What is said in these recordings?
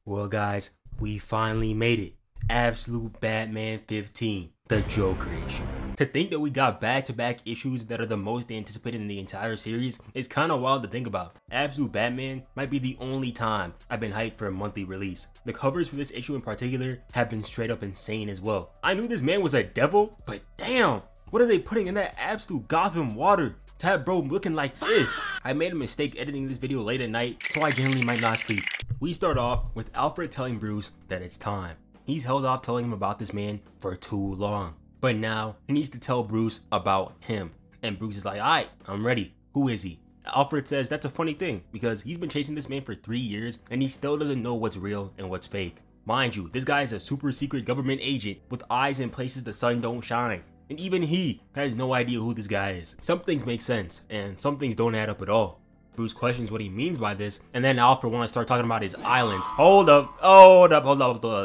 Well guys, we finally made it. Absolute Batman 15, the Joker issue. To think that we got back-to-back issues that are the most anticipated in the entire series is kinda wild to think about. Absolute Batman might be the only time I've been hyped for a monthly release. The covers for this issue in particular have been straight up insane as well. I knew this man was a devil, but damn, what are they putting in that absolute Gotham water to have bro looking like this? I made a mistake editing this video late at night, so I generally might not sleep. We start off with Alfred telling Bruce that it's time. He's held off telling him about this man for too long. But now, he needs to tell Bruce about him. And Bruce is like, alright, I'm ready. Who is he? Alfred says that's a funny thing, because he's been chasing this man for 3 years, and he still doesn't know what's real and what's fake. Mind you, this guy is a super secret government agent with eyes in places the sun don't shine. And even he has no idea who this guy is. Some things make sense, and some things don't add up at all. Bruce questions what he means by this, and then Alfred wants to start talking about his islands. Hold up.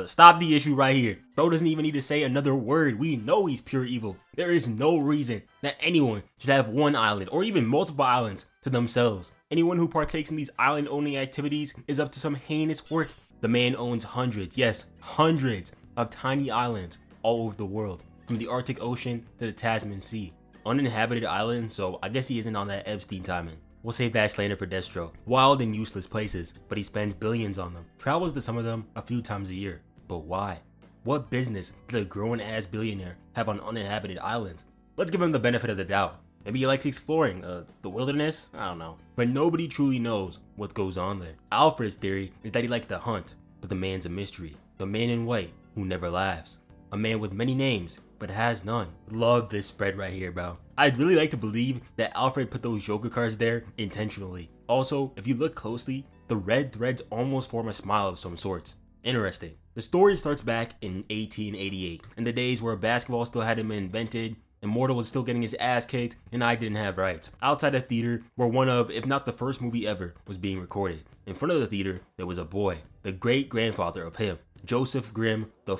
Stop the issue right here. Bro doesn't even need to say another word. We know he's pure evil. There is no reason that anyone should have one island, or even multiple islands, to themselves. Anyone who partakes in these island-owning activities is up to some heinous work. The man owns hundreds, yes, hundreds of tiny islands all over the world, from the Arctic Ocean to the Tasman Sea. Uninhabited islands, so I guess he isn't on that Epstein timing. We'll save that slander for Destro. Wild and useless places, but he spends billions on them. Travels to some of them a few times a year. But why? What business does a grown-ass billionaire have on uninhabited islands? Let's give him the benefit of the doubt. Maybe he likes exploring, the wilderness? I don't know. But nobody truly knows what goes on there. Alfred's theory is that he likes to hunt, but the man's a mystery. The man in white who never laughs. A man with many names, but has none. Love this spread right here, bro. I'd really like to believe that Alfred put those Joker cards there intentionally. Also, if you look closely, the red threads almost form a smile of some sorts. Interesting. The story starts back in 1888, in the days where basketball still hadn't been invented, Immortal was still getting his ass kicked, and I didn't have rights. Outside a theater where one of, if not the first movie ever, was being recorded. In front of the theater, there was a boy, the great-grandfather of him, Joseph Grimm I,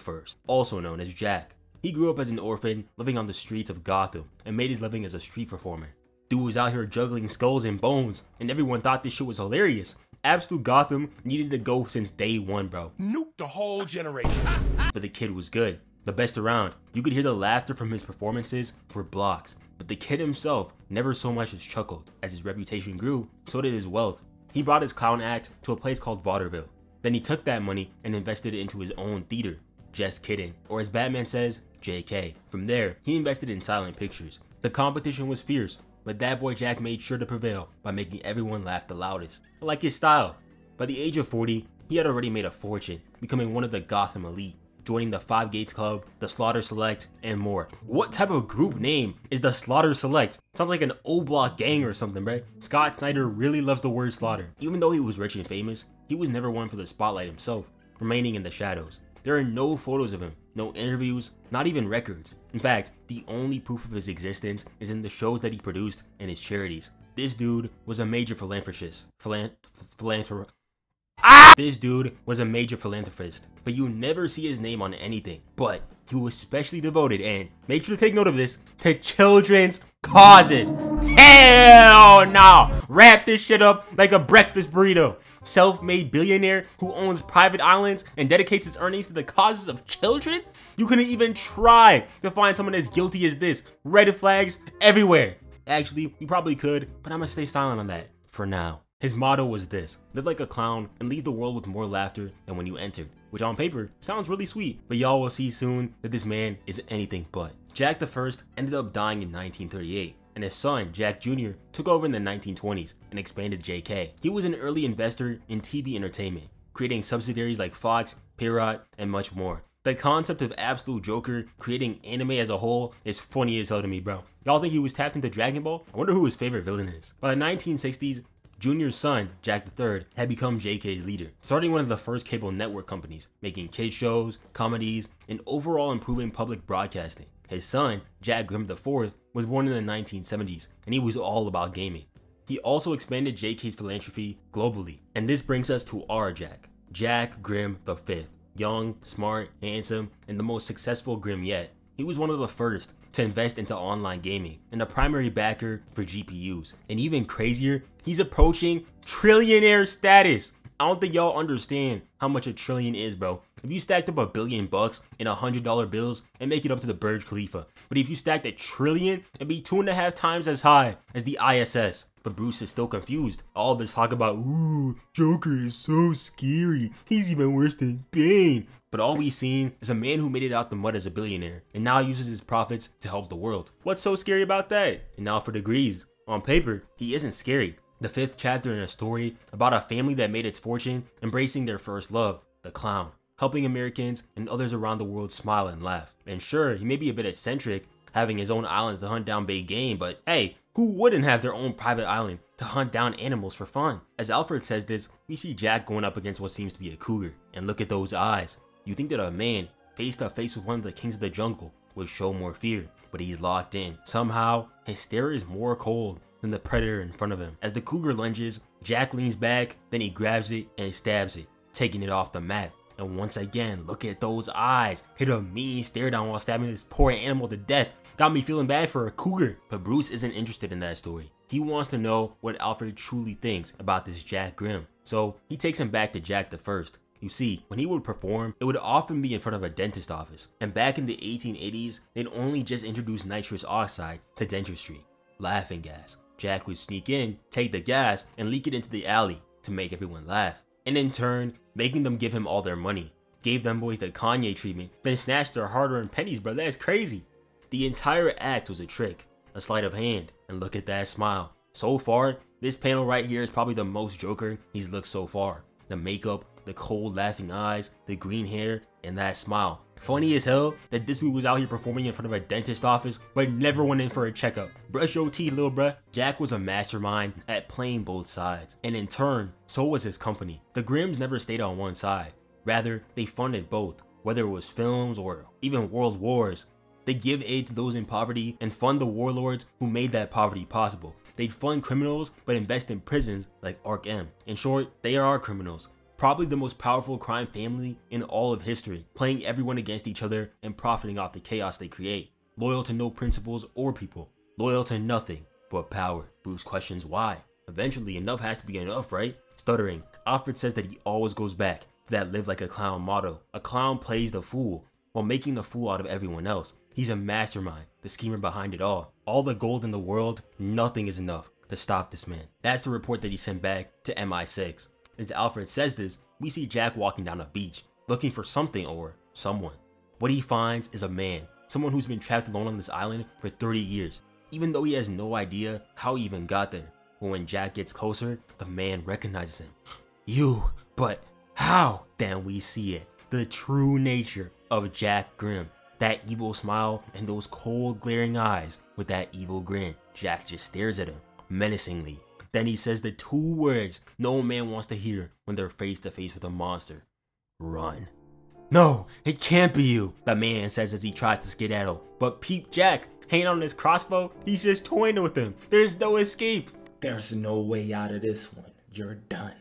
also known as Jack. He grew up as an orphan, living on the streets of Gotham, and made his living as a street performer. Dude was out here juggling skulls and bones, and everyone thought this shit was hilarious. Absolute Gotham needed to go since day one, bro. Nuke the whole generation. But the kid was good. The best around. You could hear the laughter from his performances for blocks. But the kid himself never so much as chuckled. As his reputation grew, so did his wealth. He brought his clown act to a place called Vaudeville. Then he took that money and invested it into his own theater. Just kidding. Or as Batman says, JK. From there, he invested in silent pictures. The competition was fierce, but that boy Jack made sure to prevail by making everyone laugh the loudest. I like his style. By the age of 40, he had already made a fortune, becoming one of the Gotham elite, joining the Five Gates Club, the Slaughter Select, and more. What type of group name is the Slaughter Select? Sounds like an O-Block gang or something, right? Scott Snyder really loves the word slaughter. Even though he was rich and famous, he was never one for the spotlight himself, remaining in the shadows. There are no photos of him, no interviews, not even records. In fact, the only proof of his existence is in the shows that he produced and his charities. This dude was a major philanthropist. This dude was a major philanthropist, but you never see his name on anything. But he was especially devoted, and make sure to take note of this, to children's causes. Hell no! Wrap this shit up like a breakfast burrito. Self-made billionaire who owns private islands and dedicates his earnings to the causes of children? You couldn't even try to find someone as guilty as this. Red flags everywhere. Actually, you probably could, but I'm gonna stay silent on that for now. His motto was this: live like a clown and leave the world with more laughter than when you entered. Which on paper sounds really sweet, but y'all will see soon that this man is anything but. Jack I ended up dying in 1938, and his son, Jack Jr., took over in the 1920s and expanded JK. He was an early investor in TV entertainment, creating subsidiaries like Fox, Pirate, and much more. The concept of Absolute Joker creating anime as a whole is funny as hell to me, bro. Y'all think he was tapped into Dragon Ball? I wonder who his favorite villain is. By the 1960s, Junior's son, Jack III, had become JK's leader, starting one of the first cable network companies, making kid shows, comedies, and overall improving public broadcasting. His son, Jack Grimm IV, was born in the 1970s, and he was all about gaming. He also expanded JK's philanthropy globally, and this brings us to our Jack, Jack Grimm V. Young, smart, handsome, and the most successful Grimm yet. He was one of the first to invest into online gaming and a primary backer for GPUs. And even crazier, he's approaching trillionaire status. I don't think y'all understand how much a trillion is, bro. If you stacked up $1 billion in $100 bills and make it up to the Burj Khalifa. But if you stacked $1 trillion, it'd be 2.5 times as high as the ISS. But Bruce is still confused. All this talk about, ooh, Joker is so scary. He's even worse than Bane. But all we've seen is a man who made it out the mud as a billionaire and now uses his profits to help the world. What's so scary about that? And Alfred agrees. On paper, he isn't scary. The 5th chapter in a story about a family that made its fortune embracing their first love, the clown, helping Americans and others around the world smile and laugh. And sure, he may be a bit eccentric, having his own islands to hunt down big game, but hey, who wouldn't have their own private island to hunt down animals for fun? As Alfred says this, we see Jack going up against what seems to be a cougar. And look at those eyes. You think that a man face to face with one of the kings of the jungle would show more fear, but he's locked in. Somehow, his stare is more cold than the predator in front of him. As the cougar lunges, Jack leans back, then he grabs it and stabs it, taking it off the mat. And once again, look at those eyes. Hit a mean stare down while stabbing this poor animal to death. Got me feeling bad for a cougar. But Bruce isn't interested in that story. He wants to know what Alfred truly thinks about this Jack Grimm. So he takes him back to Jack the First. You see, when he would perform, it would often be in front of a dentist office. And back in the 1880s, they'd only just introduced nitrous oxide to dentistry. Laughing gas. Jack would sneak in, take the gas, and leak it into the alley to make everyone laugh. And in turn, making them give him all their money. Gave them boys the Kanye treatment, then snatched their hard-earned pennies, bro. That's crazy. The entire act was a trick, a sleight of hand, and look at that smile. So far, this panel right here is probably the most Joker he's looked so far. The makeup, the cold laughing eyes, the green hair, and that smile. Funny as hell that this dude was out here performing in front of a dentist office, but never went in for a checkup. Brush your teeth, little bruh. Jack was a mastermind at playing both sides, and in turn, so was his company. The Grimms never stayed on one side. Rather, they funded both, whether it was films or even world wars. They give aid to those in poverty and fund the warlords who made that poverty possible. They'd fund criminals, but invest in prisons like Arkham. In short, they are our criminals. Probably the most powerful crime family in all of history, playing everyone against each other and profiting off the chaos they create. Loyal to no principles or people. Loyal to nothing but power. Bruce questions why. Eventually, enough has to be enough, right? Stuttering, Alfred says that he always goes back to that live like a clown motto. A clown plays the fool while making the fool out of everyone else. He's a mastermind, the schemer behind it all. All the gold in the world, nothing is enough to stop this man. That's the report that he sent back to MI6. As Alfred says this, we see Jack walking down a beach, looking for something or someone. What he finds is a man, someone who's been trapped alone on this island for 30 years, even though he has no idea how he even got there. But when Jack gets closer, the man recognizes him. You, but how? Then we see it, the true nature of Jack Grimm. That evil smile and those cold glaring eyes with that evil grin. Jack just stares at him, menacingly. Then he says the 2 words no man wants to hear when they're face to face with a monster. Run. No, it can't be you, the man says as he tries to skedaddle. But peep Jack, hanging on his crossbow, he's just toying with him. There's no escape. There's no way out of this one. You're done.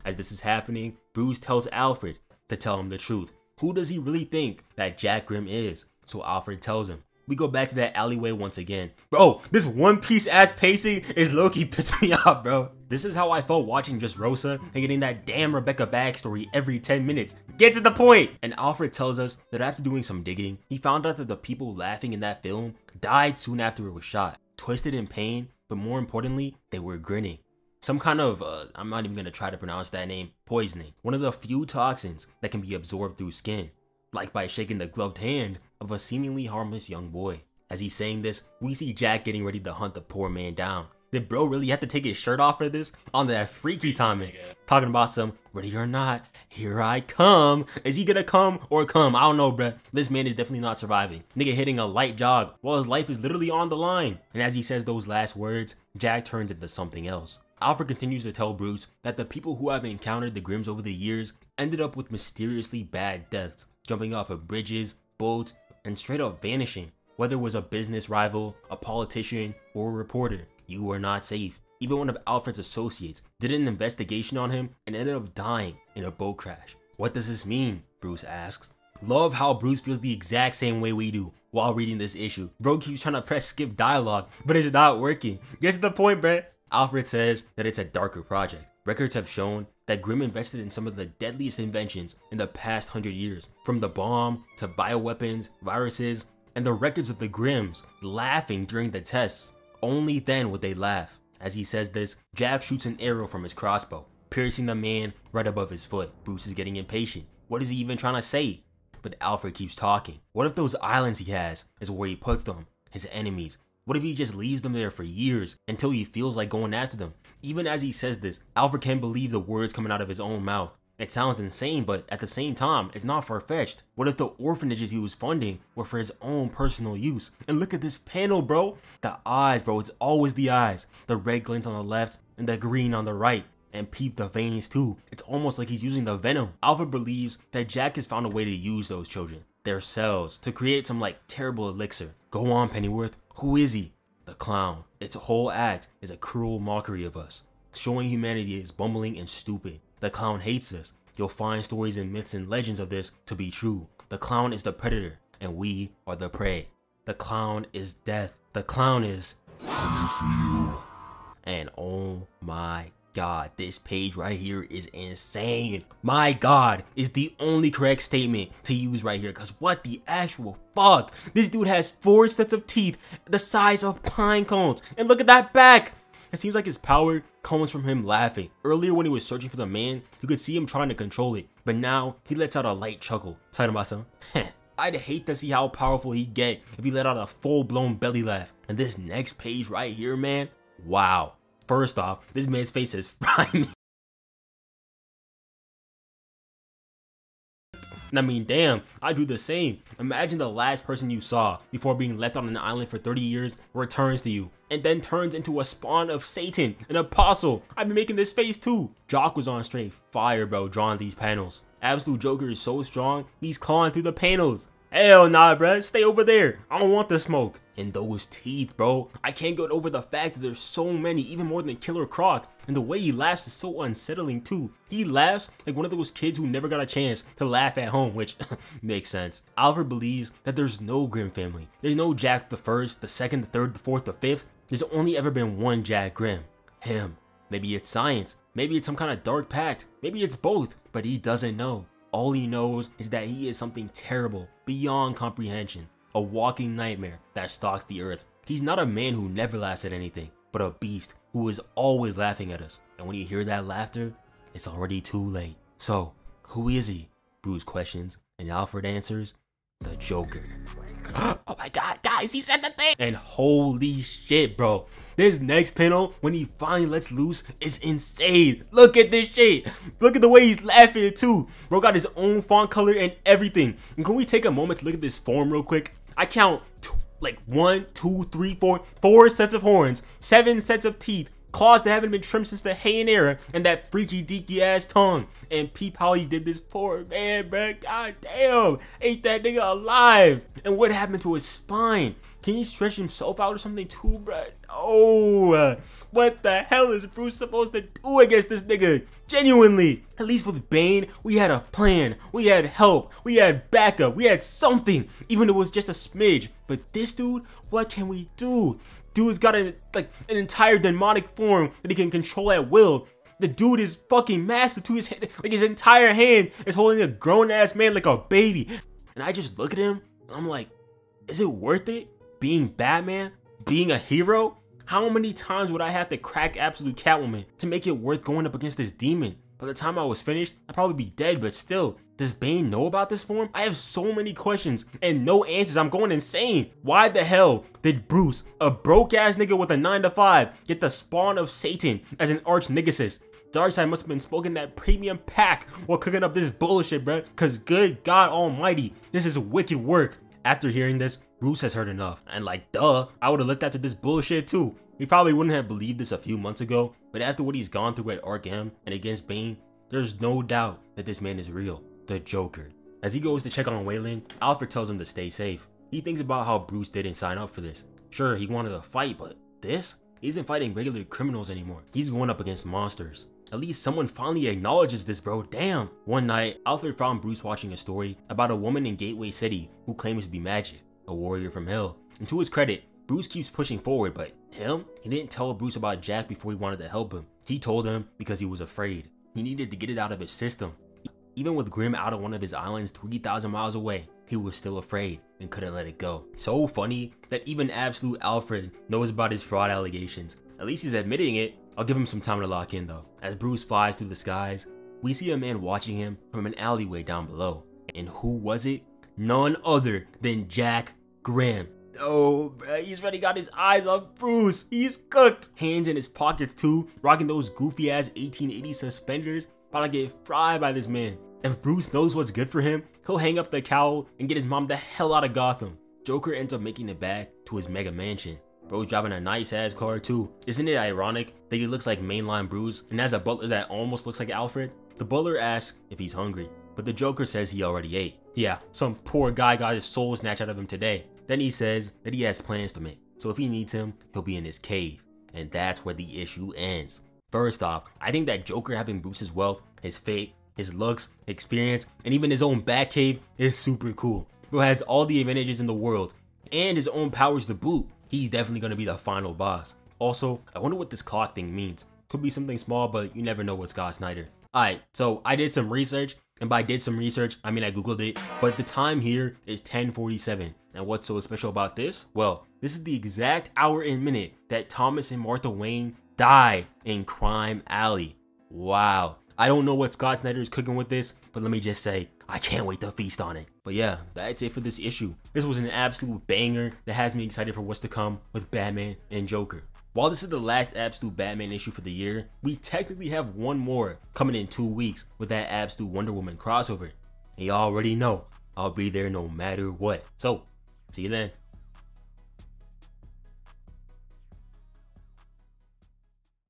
As this is happening, Bruce tells Alfred to tell him the truth. Who does he really think that Jack Grimm is? So Alfred tells him. We go back to that alleyway once again. Bro, this One Piece ass pacing is low-key pissing me off, bro. This is how I felt watching just Rosa and getting that damn Rebecca backstory every 10 minutes. Get to the point! And Alfred tells us that after doing some digging, he found out that the people laughing in that film died soon after it was shot. Twisted in pain, but more importantly, they were grinning. Some kind of, I'm not even gonna try to pronounce that name, poisoning. One of the few toxins that can be absorbed through skin. Like by shaking the gloved hand of a seemingly harmless young boy. As he's saying this, we see Jack getting ready to hunt the poor man down. Did bro really have to take his shirt off for this? On that freaky timing. Talking about some, ready or not, here I come. Is he gonna come or come? I don't know, bruh. This man is definitely not surviving. Nigga hitting a light jog while his life is literally on the line. And as he says those last words, Jack turns into something else. Alfred continues to tell Bruce that the people who have encountered the Grimms over the years ended up with mysteriously bad deaths. Jumping off of bridges, boats, and straight up vanishing. Whether it was a business rival, a politician, or a reporter, you are not safe. Even one of Alfred's associates did an investigation on him and ended up dying in a boat crash. What does this mean? Bruce asks. Love how Bruce feels the exact same way we do while reading this issue. Bro keeps trying to press skip dialogue, but it's not working. Get to the point, bruh. Alfred says that it's a darker project. Records have shown that Grimm invested in some of the deadliest inventions in the past 100 years, from the bomb to bioweapons, viruses, and the records of the Grimms laughing during the tests. Only then would they laugh. As he says this, Jack shoots an arrow from his crossbow, piercing the man right above his foot. Bruce is getting impatient. What is he even trying to say? But Alfred keeps talking. What if those islands he has is where he puts them, his enemies? What if he just leaves them there for years until he feels like going after them? Even as he says this, Alfred can't believe the words coming out of his own mouth. It sounds insane, but at the same time, it's not far-fetched. What if the orphanages he was funding were for his own personal use? And look at this panel, bro. The eyes, bro. It's always the eyes. The red glint on the left and the green on the right. And peep the veins too. It's almost like he's using the venom. Alfred believes that Jack has found a way to use those children, their cells, to create some like terrible elixir. Go on, Pennyworth. Who is he? The clown. Its whole act is a cruel mockery of us, showing humanity is bumbling and stupid. The clown hates us. You'll find stories and myths and legends of this to be true. The clown is the predator, and we are the prey. The clown is death. The clown is... And oh my God, this page right here is insane. My God is the only correct statement to use right here, because what the actual fuck? This dude has 4 sets of teeth the size of pine cones, and look at that back. It seems like his power comes from him laughing. Earlier when he was searching for the man, you could see him trying to control it, but now he lets out a light chuckle, talking about some, I'd hate to see how powerful he'd get if he let out a full-blown belly laugh. And this next page right here, man, wow. First off, this man's face is frying me. I mean, damn, I do the same. Imagine the last person you saw before being left on an island for 30 years returns to you and then turns into a spawn of Satan, an apostle. I've been making this face too. Jock was on straight fire, bro, drawing these panels. Absolute Joker is so strong, he's clawing through the panels. Hell nah, bruh. Stay over there. I don't want the smoke. And those teeth, bro. I can't get over the fact that there's so many, even more than Killer Croc. And the way he laughs is so unsettling too. He laughs like one of those kids who never got a chance to laugh at home, which makes sense. Alfred believes that there's no Grimm family. There's no Jack the First, the Second, the Third, the Fourth, the Fifth. There's only ever been one Jack Grimm. Him. Maybe it's science. Maybe it's some kind of dark pact. Maybe it's both. But he doesn't know. All he knows is that he is something terrible, beyond comprehension, a walking nightmare that stalks the earth. He's not a man who never laughs at anything, but a beast who is always laughing at us. And when you hear that laughter, it's already too late. So, who is he? Bruce questions, and Alfred answers, the Joker. Oh my God, guys, he said the thing! And holy shit, bro. This next panel, when he finally lets loose, is insane. Look at this shit. Look at the way he's laughing too. Bro got his own font color and everything. And can we take a moment to look at this form real quick? I count like 1, 2, 3, 4 sets of horns, 7 sets of teeth, claws that haven't been trimmed since the Heian era, and that freaky deaky ass tongue. And peep how he did this poor man, bruh. God damn, ate that nigga alive. And what happened to his spine? Can he stretch himself out or something too, bruh? Oh, what the hell is Bruce supposed to do against this nigga? Genuinely, at least with Bane, we had a plan, we had help, we had backup, we had something, even if it was just a smidge. But this dude, what can we do? Dude's got an entire demonic form that he can control at will. The dude is fucking massive to his head. Like his entire hand is holding a grown ass man like a baby. And I just look at him and I'm like, is it worth it? Being Batman? Being a hero? How many times would I have to crack absolute Catwoman to make it worth going up against this demon? By the time I was finished, I'd probably be dead, but still, does Bane know about this form? I have so many questions and no answers. I'm going insane. Why the hell did Bruce, a broke ass nigga with a 9 to 5, get the spawn of Satan as an arch nemesis? Darkseid must have been smoking that premium pack while cooking up this bullshit, bruh. Cause good God almighty, this is wicked work. After hearing this, Bruce has heard enough. And like, duh, I would have looked after this bullshit too. He probably wouldn't have believed this a few months ago, but after what he's gone through at Arkham and against Bane, there's no doubt that this man is real, the Joker. As he goes to check on Wayland, Alfred tells him to stay safe. He thinks about how Bruce didn't sign up for this. Sure, he wanted to fight, but this? He isn't fighting regular criminals anymore. He's going up against monsters. At least someone finally acknowledges this, bro. Damn. One night, Alfred found Bruce watching a story about a woman in Gateway City who claims to be magic, a warrior from hell. And to his credit, Bruce keeps pushing forward, but him? He didn't tell Bruce about Jack before he wanted to help him. He told him because he was afraid. He needed to get it out of his system. Even with Grimm out of one of his islands 3,000 miles away, he was still afraid and couldn't let it go. So funny that even absolute Alfred knows about his fraud allegations. At least he's admitting it. I'll give him some time to lock in though. As Bruce flies through the skies, we see a man watching him from an alleyway down below. And who was it? None other than Jack Grimm. Oh, bro, he's already got his eyes on Bruce. He's cooked. Hands in his pockets too, rocking those goofy ass 1880 suspenders. About to get fried by this man. If Bruce knows what's good for him, he'll hang up the cowl and get his mom the hell out of Gotham. Joker ends up making it back to his mega mansion. Bro's driving a nice ass car too. Isn't it ironic that he looks like mainline Bruce and has a butler that almost looks like Alfred? The butler asks if he's hungry, but the Joker says he already ate. Yeah, some poor guy got his soul snatched out of him today. Then he says that he has plans to make, so if he needs him, he'll be in his cave. And that's where the issue ends. First off, I think that Joker having Bruce's wealth, his fate, his looks, experience, and even his own Batcave is super cool. Bro has all the advantages in the world, and his own powers to boot. He's definitely going to be the final boss. Also, I wonder what this clock thing means. Could be something small, but you never know with Scott Snyder. Alright, so I did some research, and by did some research, I mean I googled it, but the time here is 10:47. And what's so special about this? Well, this is the exact hour and minute that Thomas and Martha Wayne died in Crime Alley. Wow. I don't know what Scott Snyder is cooking with this, but let me just say, I can't wait to feast on it. But yeah, that's it for this issue. This was an absolute banger that has me excited for what's to come with Batman and Joker. While this is the last absolute Batman issue for the year, we technically have one more coming in 2 weeks with that absolute Wonder Woman crossover. And y'all already know, I'll be there no matter what. So, see you then.